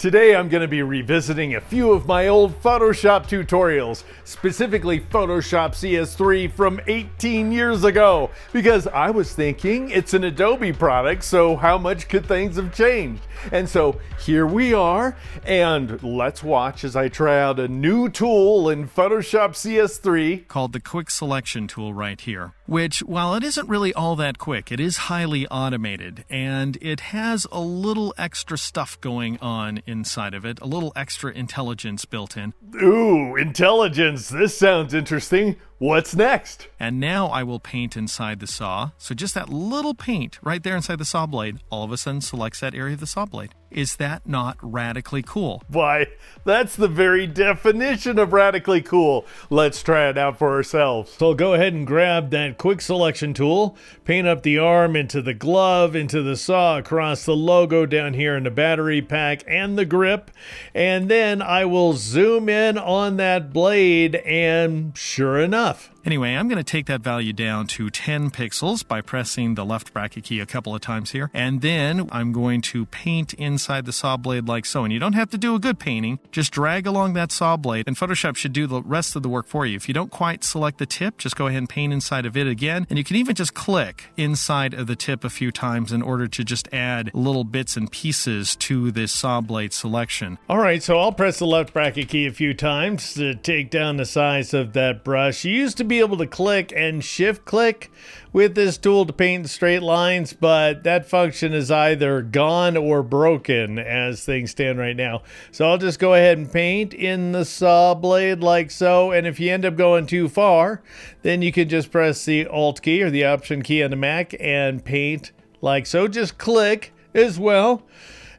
Today I'm going to be revisiting a few of my old Photoshop tutorials, specifically Photoshop CS3 from 18 years ago, because I was thinking it's an Adobe product, so how much could things have changed? And so here we are, and let's watch as I try out a new tool in Photoshop CS3 called the Quick Selection tool right here, which, while it isn't really all that quick, it is highly automated, and it has a little extra stuff going on inside of it, a little extra intelligence built in. Ooh, intelligence. This sounds interesting. What's next? And now I will paint inside the saw. So just that little paint right there inside the saw blade all of a sudden selects that area of the saw blade. Is that not radically cool? Why, that's the very definition of radically cool. Let's try it out for ourselves. So I'll go ahead and grab that quick selection tool, paint up the arm into the glove, into the saw, across the logo down here in the battery pack and the grip. And then I will zoom in on that blade, and sure enough. Anyway, I'm going to take that value down to 10 pixels by pressing the left bracket key a couple of times here. And then I'm going to paint inside the saw blade like so. And you don't have to do a good painting. Just drag along that saw blade, and Photoshop should do the rest of the work for you. If you don't quite select the tip, just go ahead and paint inside of it again. And you can even just click inside of the tip a few times in order to just add little bits and pieces to this saw blade selection. All right, so I'll press the left bracket key a few times to take down the size of that brush. You used to be able to click and shift click with this tool to paint straight lines, but that function is either gone or broken as things stand right now. So I'll just go ahead and paint in the saw blade like so, and if you end up going too far, then you can just press the Alt key or the Option key on the Mac and paint like so. Just click as well.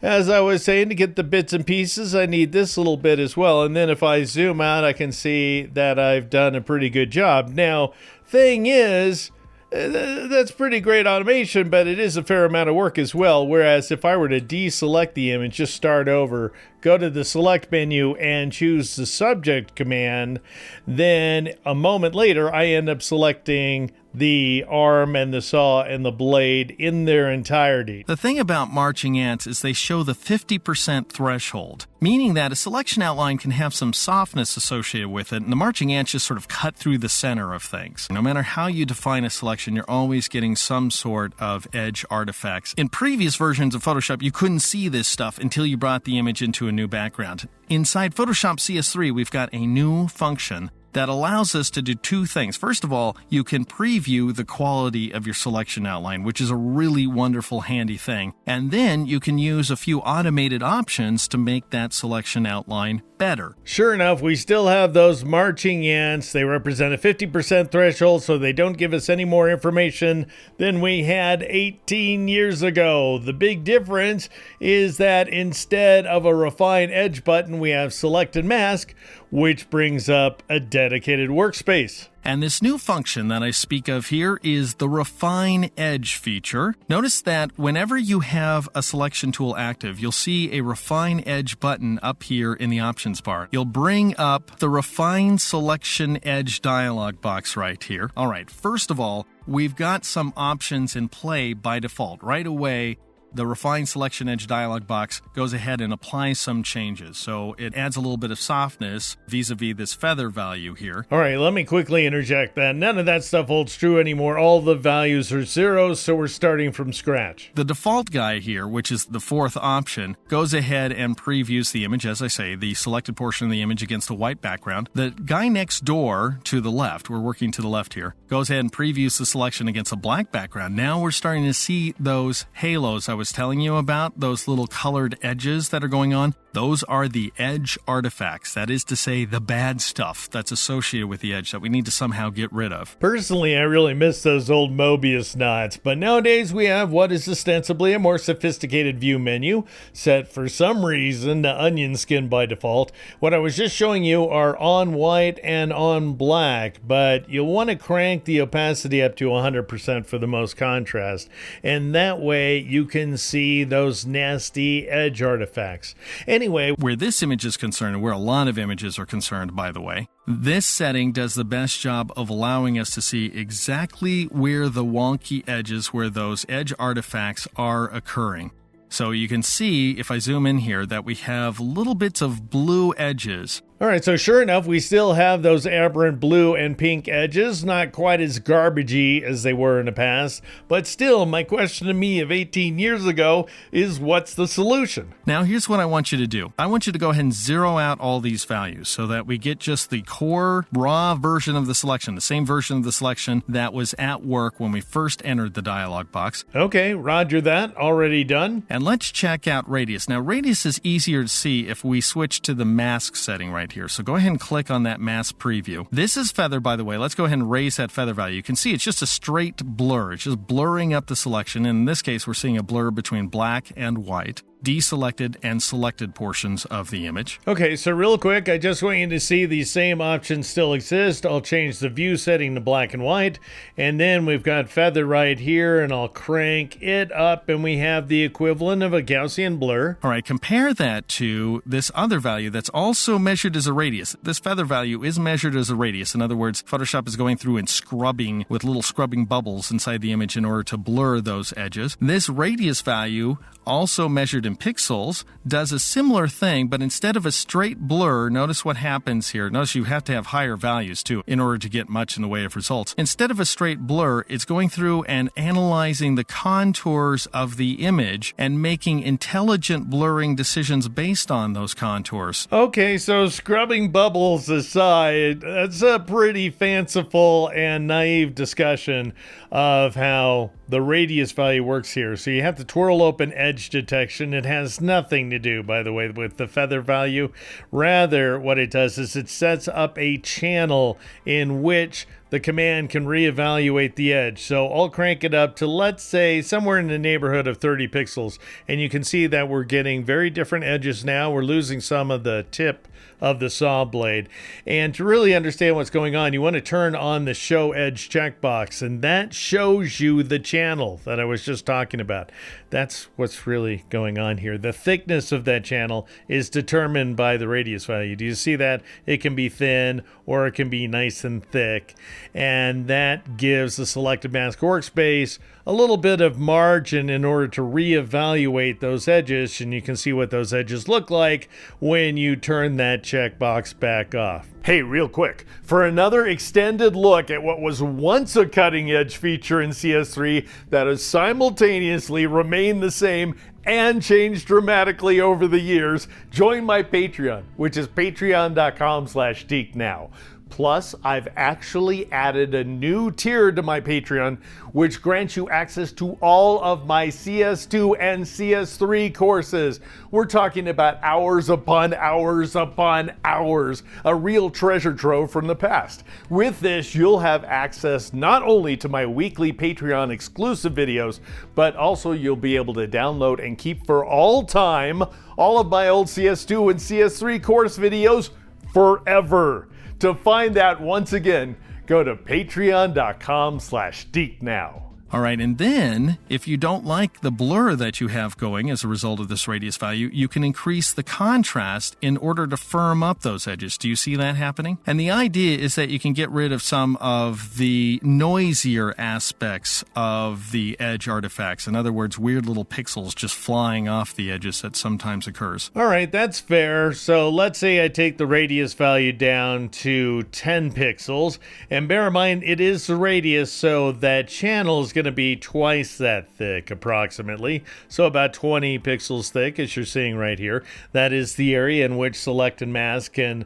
As I was saying, to get the bits and pieces, I need this little bit as well. And then if I zoom out, I can see that I've done a pretty good job. Now, thing is, that's pretty great automation, but it is a fair amount of work as well. Whereas if I were to deselect the image, just start over, go to the select menu and choose the subject command, then a moment later, I end up selecting the arm and the saw and the blade in their entirety. The thing about marching ants is they show the 50% threshold, meaning that a selection outline can have some softness associated with it, and the marching ants just sort of cut through the center of things. No matter how you define a selection, you're always getting some sort of edge artifacts. In previous versions of Photoshop, you couldn't see this stuff until you brought the image into a new background. Inside Photoshop CS3, we've got a new function that allows us to do two things. First of all, you can preview the quality of your selection outline, which is a really wonderful, handy thing. And then you can use a few automated options to make that selection outline better. Sure enough, we still have those marching ants. They represent a 50% threshold, so they don't give us any more information than we had 18 years ago. The big difference is that instead of a refine edge button, we have select and mask, which brings up a dedicated workspace. And this new function that I speak of here is the Refine Edge feature. Notice that whenever you have a selection tool active, you'll see a Refine Edge button up here in the options bar. You'll bring up the Refine Selection Edge dialog box right here. All right, first of all, we've got some options in play by default. Right away, the Refine Selection Edge dialog box goes ahead and applies some changes. So it adds a little bit of softness vis-a-vis this feather value here. All right, let me quickly interject that. None of that stuff holds true anymore. All the values are zeros, so we're starting from scratch. The default guy here, which is the fourth option, goes ahead and previews the image, as I say, the selected portion of the image against a white background. The guy next door to the left, we're working to the left here, goes ahead and previews the selection against a black background. Now we're starting to see those halos I was telling you about, those little colored edges that are going on. Those are the edge artifacts. That is to say, the bad stuff that's associated with the edge that we need to somehow get rid of. Personally, I really miss those old Mobius knots, but nowadays we have what is ostensibly a more sophisticated view menu, set for some reason to onion skin by default. What I was just showing you are on white and on black, but you'll want to crank the opacity up to 100% for the most contrast, and that way you can see those nasty edge artifacts. Anyway, where this image is concerned, and where a lot of images are concerned, by the way, this setting does the best job of allowing us to see exactly where the wonky edges, where those edge artifacts are occurring. So you can see, if I zoom in here, that we have little bits of blue edges. All right, so sure enough, we still have those aberrant blue and pink edges, not quite as garbagey as they were in the past, but still, my question to me of 18 years ago is, what's the solution? Now, here's what I want you to do. I want you to go ahead and zero out all these values so that we get just the core raw version of the selection, the same version of the selection that was at work when we first entered the dialog box. Okay, roger that. Already done. And let's check out radius. Now, radius is easier to see if we switch to the mask setting right here. So go ahead and click on that mask preview. This is feather, by the way. Let's go ahead and raise that feather value. You can see it's just a straight blur. It's just blurring up the selection. And in this case, we're seeing a blur between black and white, deselected and selected portions of the image. Okay, so real quick, I just want you to see these same options still exist. I'll change the view setting to black and white, and then we've got feather right here, and I'll crank it up, and we have the equivalent of a Gaussian blur. All right, compare that to this other value that's also measured as a radius. This feather value is measured as a radius. In other words, Photoshop is going through and scrubbing with little scrubbing bubbles inside the image in order to blur those edges. This radius value, also measured in pixels, does a similar thing, but instead of a straight blur, notice what happens here. Notice you have to have higher values too in order to get much in the way of results. Instead of a straight blur, it's going through and analyzing the contours of the image and making intelligent blurring decisions based on those contours. Okay, so scrubbing bubbles aside, that's a pretty fanciful and naive discussion of how the radius value works here. So you have to twirl open edge detection. It has nothing to do, by the way, with the feather value. Rather, what it does is it sets up a channel in which the command can reevaluate the edge. So I'll crank it up to, let's say, somewhere in the neighborhood of 30 pixels. And you can see that we're getting very different edges now. We're losing some of the tip of the saw blade. And to really understand what's going on, you want to turn on the show edge checkbox, and that shows you the channel that I was just talking about. That's what's really going on here. The thickness of that channel is determined by the radius value. Do you see that? It can be thin or it can be nice and thick, and that gives the selected mask workspace a little bit of margin in order to reevaluate those edges, and you can see what those edges look like when you turn that checkbox back off. Hey, real quick, for another extended look at what was once a cutting-edge feature in CS3 that has simultaneously remained the same and changed dramatically over the years, join my Patreon, which is patreon.com/geeknow. Plus, I've actually added a new tier to my Patreon, which grants you access to all of my CS2 and CS3 courses. We're talking about hours upon hours upon hours, a real treasure trove from the past. With this, you'll have access not only to my weekly Patreon exclusive videos, but also you'll be able to download and keep for all time all of my old CS2 and CS3 course videos forever. To find that, once again, go to patreon.com/geeknow. All right, and then if you don't like the blur that you have going as a result of this radius value, you can increase the contrast in order to firm up those edges. Do you see that happening? And the idea is that you can get rid of some of the noisier aspects of the edge artifacts. In other words, weird little pixels just flying off the edges that sometimes occurs. All right, that's fair. So let's say I take the radius value down to 10 pixels, and bear in mind it is the radius, so that channel is going to be twice that thick approximately, so about 20 pixels thick, as you're seeing right here. That is the area in which select and mask can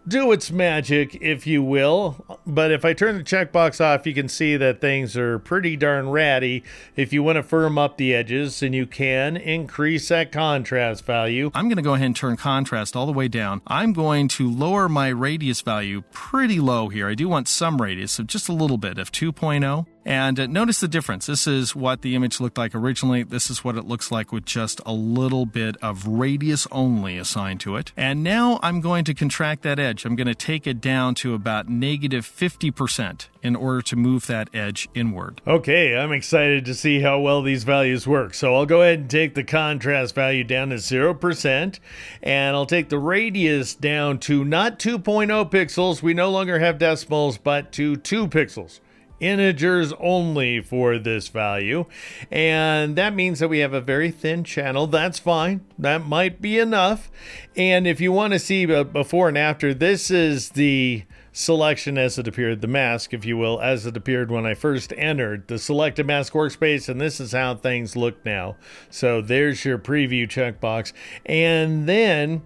do its magic, if you will. But if I turn the checkbox off, you can see that things are pretty darn ratty. If you want to firm up the edges, then you can increase that contrast value. I'm going to go ahead and turn contrast all the way down. I'm going to lower my radius value pretty low here. I do want some radius, so just a little bit of 2.0. And notice the difference. This is what the image looked like originally. This is what it looks like with just a little bit of radius only assigned to it. And now I'm going to contract that edge. I'm going to take it down to about negative 50% in order to move that edge inward. Okay, I'm excited to see how well these values work. So I'll go ahead and take the contrast value down to 0%, and I'll take the radius down to not 2.0 pixels. We no longer have decimals, but to 2 pixels. integers only for this value. And that means that we have a very thin channel. That's fine. That might be enough. And if you want to see before and after, this is the selection as it appeared, the mask, if you will, as it appeared when I first entered the selected mask workspace, and this is how things look now. So there's your preview checkbox. And then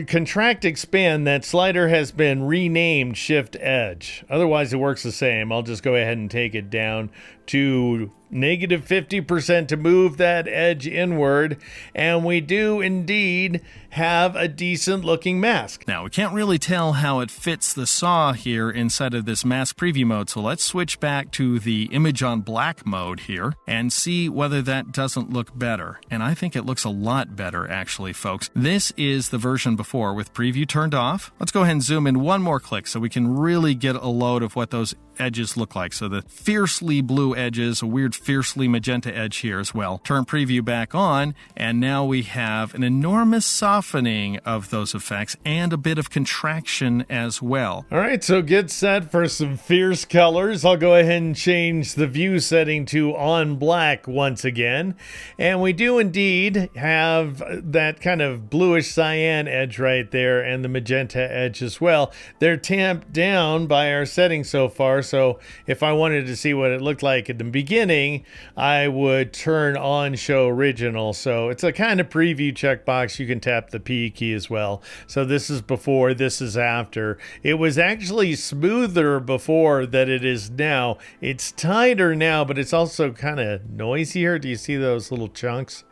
contract expand, that slider has been renamed Shift Edge. Otherwise it works the same. I'll just go ahead and take it down to -50% to move that edge inward, and we do indeed have a decent looking mask. Now, we can't really tell how it fits the saw here inside of this mask preview mode, so let's switch back to the image on black mode here and see whether that doesn't look better. And I think it looks a lot better, actually, folks. This is the version before with preview turned off. Let's go ahead and zoom in one more click so we can really get a load of what those edges look like. So the fiercely blue edges, a weird fiercely magenta edge here as well. Turn preview back on, and now we have an enormous softening of those effects and a bit of contraction as well. All right, so get set for some fierce colors. I'll go ahead and change the view setting to on black once again. And we do indeed have that kind of bluish cyan edge right there and the magenta edge as well. They're tamped down by our settings so far. So if I wanted to see what it looked like at the beginning, I would turn on show original. So it's a kind of preview checkbox. You can tap the P key as well. So this is before, this is after. It was actually smoother before than it is now. It's tighter now, but it's also kind of noisier. Do you see those little chunks?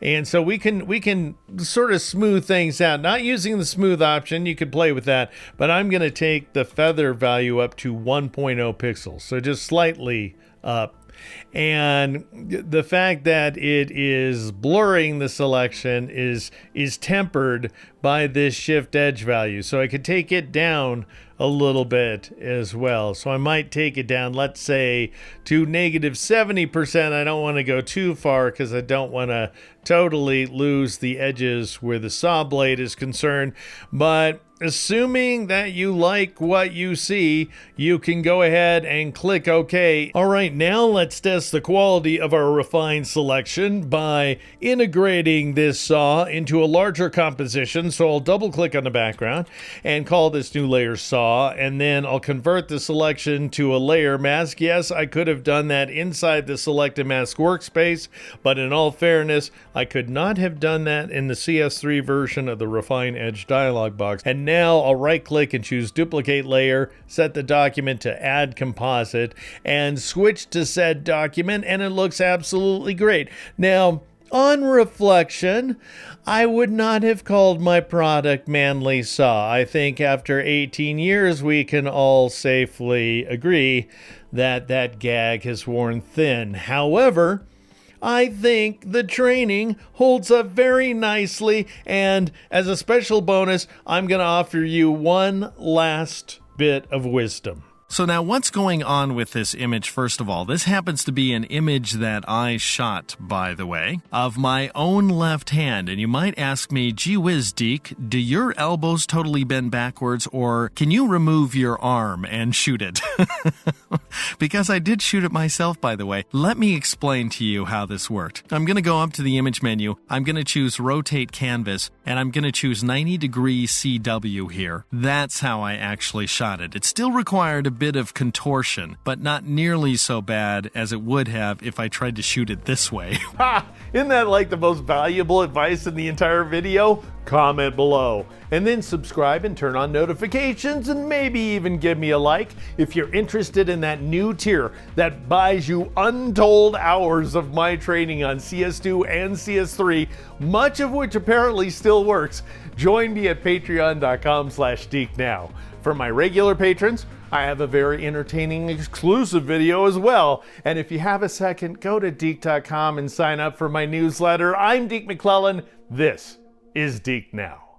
And so we can sort of smooth things out. Not using the smooth option, you could play with that, but I'm going to take the feather value up to 1.0 pixels, so just slightly up. And the fact that it is blurring the selection is tempered by this shift edge value. So I could take it down a little bit as well. So I might take it down, let's say, to -70%. I don't want to go too far because I don't want to totally lose the edges where the saw blade is concerned. But assuming that you like what you see, you can go ahead and click OK. All right, now let's test the quality of our refined selection by integrating this saw into a larger composition. So I'll double click on the background and call this new layer saw, and then I'll convert the selection to a layer mask. Yes, I could have done that inside the selected mask workspace, but in all fairness, I could not have done that in the CS3 version of the Refine Edge dialog box. And now I'll right click and choose duplicate layer, set the document to add composite, and switch to said document, and it looks absolutely great. Now, on reflection, I would not have called my product Manly Saw. I think after 18 years, we can all safely agree that that gag has worn thin. However, I think the training holds up very nicely, and as a special bonus, I'm going to offer you one last bit of wisdom. So now what's going on with this image, first of all? This happens to be an image that I shot, by the way, of my own left hand. And you might ask me, gee whiz, Deke, do your elbows totally bend backwards, or can you remove your arm and shoot it? Because I did shoot it myself, by the way. Let me explain to you how this worked. I'm going to go up to the image menu. I'm going to choose Rotate Canvas, and I'm going to choose 90 degrees CW here. That's how I actually shot it. It still required a bit of contortion, but not nearly so bad as it would have if I tried to shoot it this way. Ha! Isn't that like the most valuable advice in the entire video? Comment below. And then subscribe and turn on notifications, and maybe even give me a like if you're interested in that new tier that buys you untold hours of my training on CS2 and CS3, much of which apparently still works. Join me at patreon.com/DekeNow. For my regular patrons, I have a very entertaining exclusive video as well. And if you have a second, go to Deke.com and sign up for my newsletter. I'm Deke McClellan. This is Deke Now.